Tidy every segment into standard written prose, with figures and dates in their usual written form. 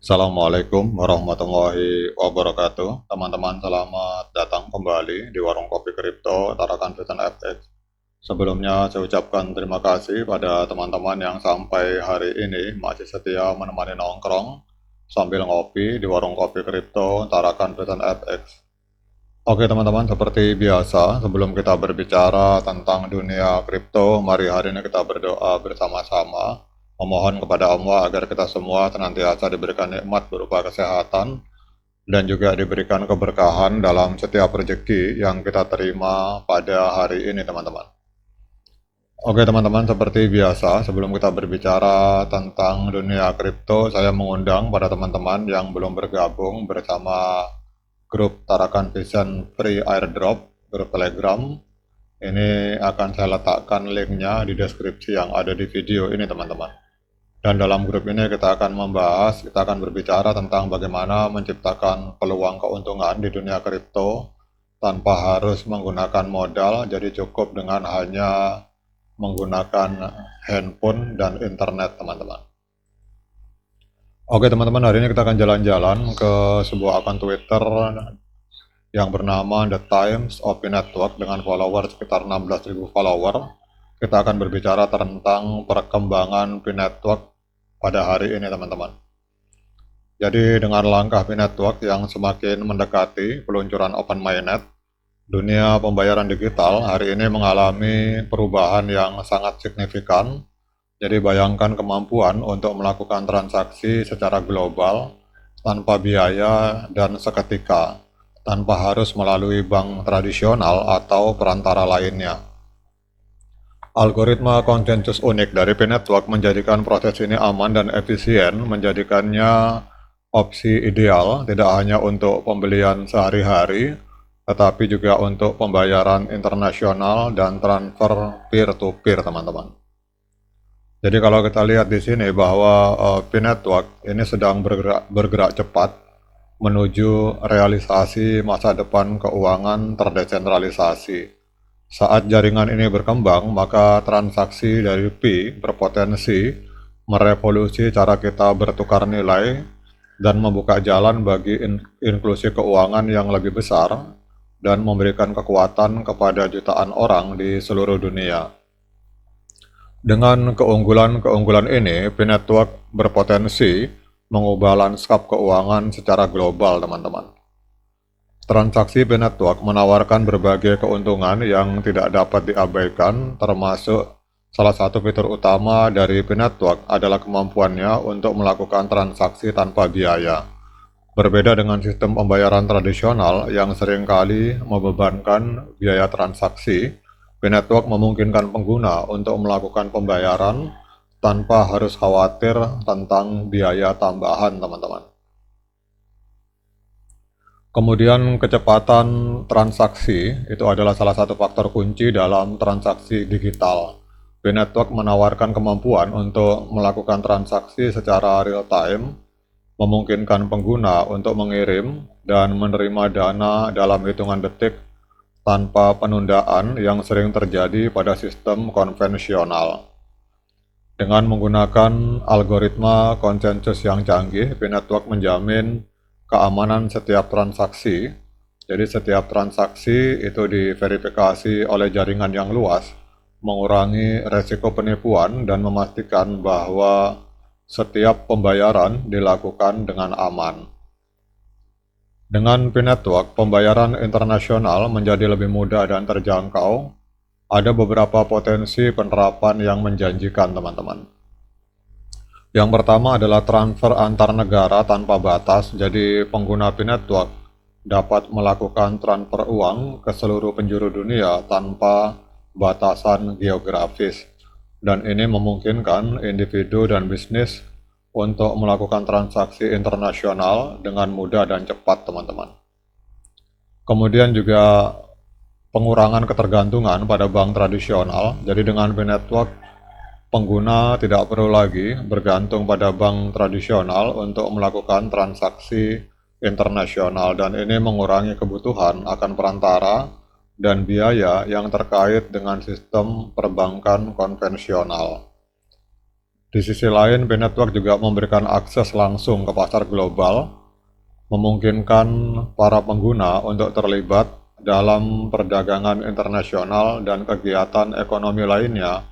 Assalamualaikum warahmatullahi wabarakatuh. Teman-teman, selamat datang kembali di Warung Kopi Kripto Tarakan Vision FX. Sebelumnya saya ucapkan terima kasih pada teman-teman yang sampai hari ini masih setia menemani nongkrong sambil ngopi di Warung Kopi Kripto Tarakan Vision FX. Oke teman-teman, seperti biasa, sebelum kita berbicara tentang dunia kripto, mari hari ini kita berdoa bersama-sama, memohon kepada Allah agar kita semua senantiasa diberikan nikmat berupa kesehatan, dan juga diberikan keberkahan dalam setiap rezeki yang kita terima pada hari ini teman-teman. Oke teman-teman, seperti biasa, sebelum kita berbicara tentang dunia kripto, saya mengundang pada teman-teman yang belum bergabung bersama grup Tarakan Vision Free Airdrop, grup Telegram. Ini akan saya letakkan linknya di deskripsi yang ada di video ini teman-teman. Dan dalam grup ini kita akan berbicara tentang bagaimana menciptakan peluang keuntungan di dunia kripto tanpa harus menggunakan modal, jadi cukup dengan hanya menggunakan handphone dan internet teman-teman. Oke teman-teman, hari ini kita akan jalan-jalan ke sebuah akun Twitter yang bernama The Times of Network dengan follower sekitar 16.000 follower. Kita akan berbicara tentang perkembangan P-Network pada hari ini teman-teman. Jadi dengan langkah P-Network yang semakin mendekati peluncuran Open Mainnet, dunia pembayaran digital hari ini mengalami perubahan yang sangat signifikan. Jadi bayangkan kemampuan untuk melakukan transaksi secara global tanpa biaya dan seketika, tanpa harus melalui bank tradisional atau perantara lainnya. Algoritma konsensus unik dari P-Network menjadikan proses ini aman dan efisien, menjadikannya opsi ideal tidak hanya untuk pembelian sehari-hari, tetapi juga untuk pembayaran internasional dan transfer peer-to-peer teman-teman. Jadi kalau kita lihat di sini bahwa P-Network ini sedang bergerak cepat menuju realisasi masa depan keuangan terdesentralisasi. Saat jaringan ini berkembang, maka transaksi dari P berpotensi merevolusi cara kita bertukar nilai dan membuka jalan bagi inklusi keuangan yang lebih besar dan memberikan kekuatan kepada jutaan orang di seluruh dunia. Dengan keunggulan-keunggulan ini, P-Network berpotensi mengubah lanskap keuangan secara global, teman-teman. Transaksi P-Network menawarkan berbagai keuntungan yang tidak dapat diabaikan, termasuk salah satu fitur utama dari P-Network adalah kemampuannya untuk melakukan transaksi tanpa biaya. Berbeda dengan sistem pembayaran tradisional yang seringkali membebankan biaya transaksi, P-Network memungkinkan pengguna untuk melakukan pembayaran tanpa harus khawatir tentang biaya tambahan, teman-teman. Kemudian kecepatan transaksi itu adalah salah satu faktor kunci dalam transaksi digital. P-Network menawarkan kemampuan untuk melakukan transaksi secara real time, memungkinkan pengguna untuk mengirim dan menerima dana dalam hitungan detik tanpa penundaan yang sering terjadi pada sistem konvensional. Dengan menggunakan algoritma konsensus yang canggih, P-Network menjamin keamanan setiap transaksi. Jadi setiap transaksi itu diverifikasi oleh jaringan yang luas, mengurangi resiko penipuan dan memastikan bahwa setiap pembayaran dilakukan dengan aman. Dengan P-Network, pembayaran internasional menjadi lebih mudah dan terjangkau. Ada beberapa potensi penerapan yang menjanjikan, teman-teman. Yang pertama adalah transfer antar negara tanpa batas. Jadi pengguna P-Network dapat melakukan transfer uang ke seluruh penjuru dunia tanpa batasan geografis. Dan ini memungkinkan individu dan bisnis untuk melakukan transaksi internasional dengan mudah dan cepat, teman-teman. Kemudian juga pengurangan ketergantungan pada bank tradisional. Jadi dengan P-Network, pengguna tidak perlu lagi bergantung pada bank tradisional untuk melakukan transaksi internasional, dan ini mengurangi kebutuhan akan perantara dan biaya yang terkait dengan sistem perbankan konvensional. Di sisi lain, P-Network juga memberikan akses langsung ke pasar global, memungkinkan para pengguna untuk terlibat dalam perdagangan internasional dan kegiatan ekonomi lainnya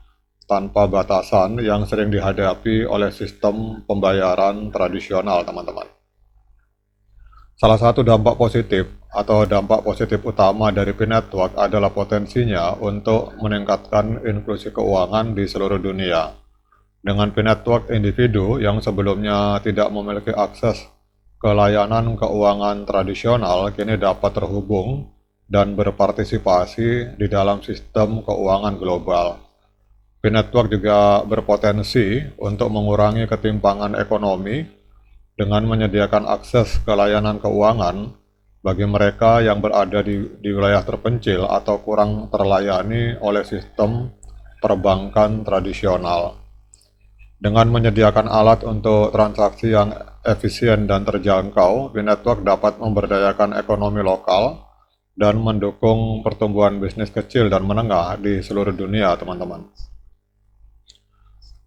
tanpa batasan yang sering dihadapi oleh sistem pembayaran tradisional, teman-teman. Salah satu dampak positif atau dampak positif utama dari P-Network adalah potensinya untuk meningkatkan inklusi keuangan di seluruh dunia. Dengan P-Network, individu yang sebelumnya tidak memiliki akses ke layanan keuangan tradisional kini dapat terhubung dan berpartisipasi di dalam sistem keuangan global. P-Network juga berpotensi untuk mengurangi ketimpangan ekonomi dengan menyediakan akses ke layanan keuangan bagi mereka yang berada di wilayah terpencil atau kurang terlayani oleh sistem perbankan tradisional. Dengan menyediakan alat untuk transaksi yang efisien dan terjangkau, P-Network dapat memberdayakan ekonomi lokal dan mendukung pertumbuhan bisnis kecil dan menengah di seluruh dunia, teman-teman.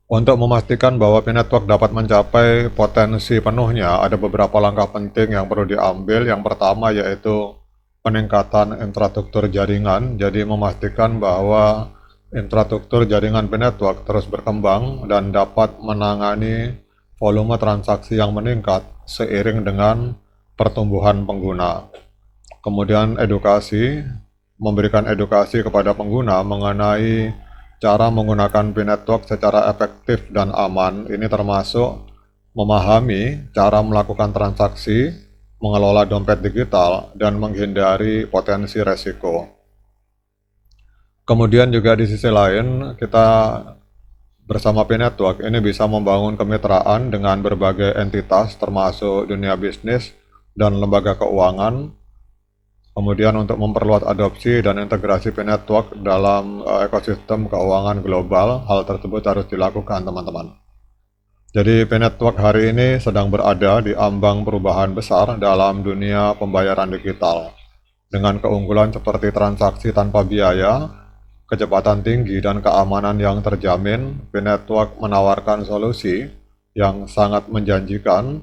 Untuk memastikan bahwa P-Network dapat mencapai potensi penuhnya, ada beberapa langkah penting yang perlu diambil. Yang pertama yaitu peningkatan infrastruktur jaringan, jadi memastikan bahwa infrastruktur jaringan P-Network terus berkembang dan dapat menangani volume transaksi yang meningkat seiring dengan pertumbuhan pengguna. Kemudian edukasi, memberikan edukasi kepada pengguna mengenai cara menggunakan P-Network secara efektif dan aman. Ini termasuk memahami cara melakukan transaksi, mengelola dompet digital, dan menghindari potensi resiko. Kemudian juga di sisi lain, kita bersama P-Network ini bisa membangun kemitraan dengan berbagai entitas termasuk dunia bisnis dan lembaga keuangan. Kemudian untuk memperluas adopsi dan integrasi P-Network dalam ekosistem keuangan global, hal tersebut harus dilakukan, teman-teman. Jadi P-Network hari ini sedang berada di ambang perubahan besar dalam dunia pembayaran digital. Dengan keunggulan seperti transaksi tanpa biaya, kecepatan tinggi, dan keamanan yang terjamin, P-Network menawarkan solusi yang sangat menjanjikan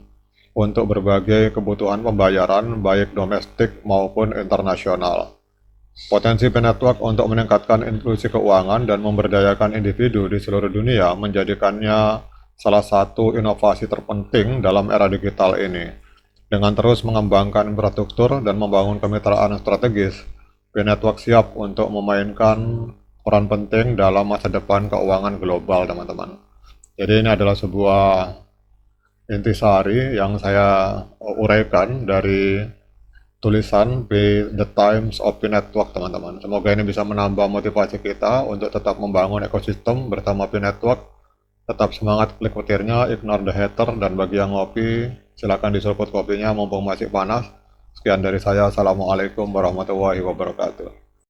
untuk berbagai kebutuhan pembayaran baik domestik maupun internasional. Potensi P-Network untuk meningkatkan inklusi keuangan dan memberdayakan individu di seluruh dunia menjadikannya salah satu inovasi terpenting dalam era digital ini. Dengan terus mengembangkan infrastruktur dan membangun kemitraan strategis, P-Network siap untuk memainkan peran penting dalam masa depan keuangan global, teman-teman. Jadi ini adalah sebuah intisari yang saya uraikan dari tulisan The Times of P-Network, teman-teman. Semoga ini bisa menambah motivasi kita untuk tetap membangun ekosistem bersama P-Network. Tetap semangat, klik petirnya, ignore the hater, dan bagi yang ngopi, silakan diseruput kopinya mumpung masih panas. Sekian dari saya, Assalamualaikum warahmatullahi wabarakatuh.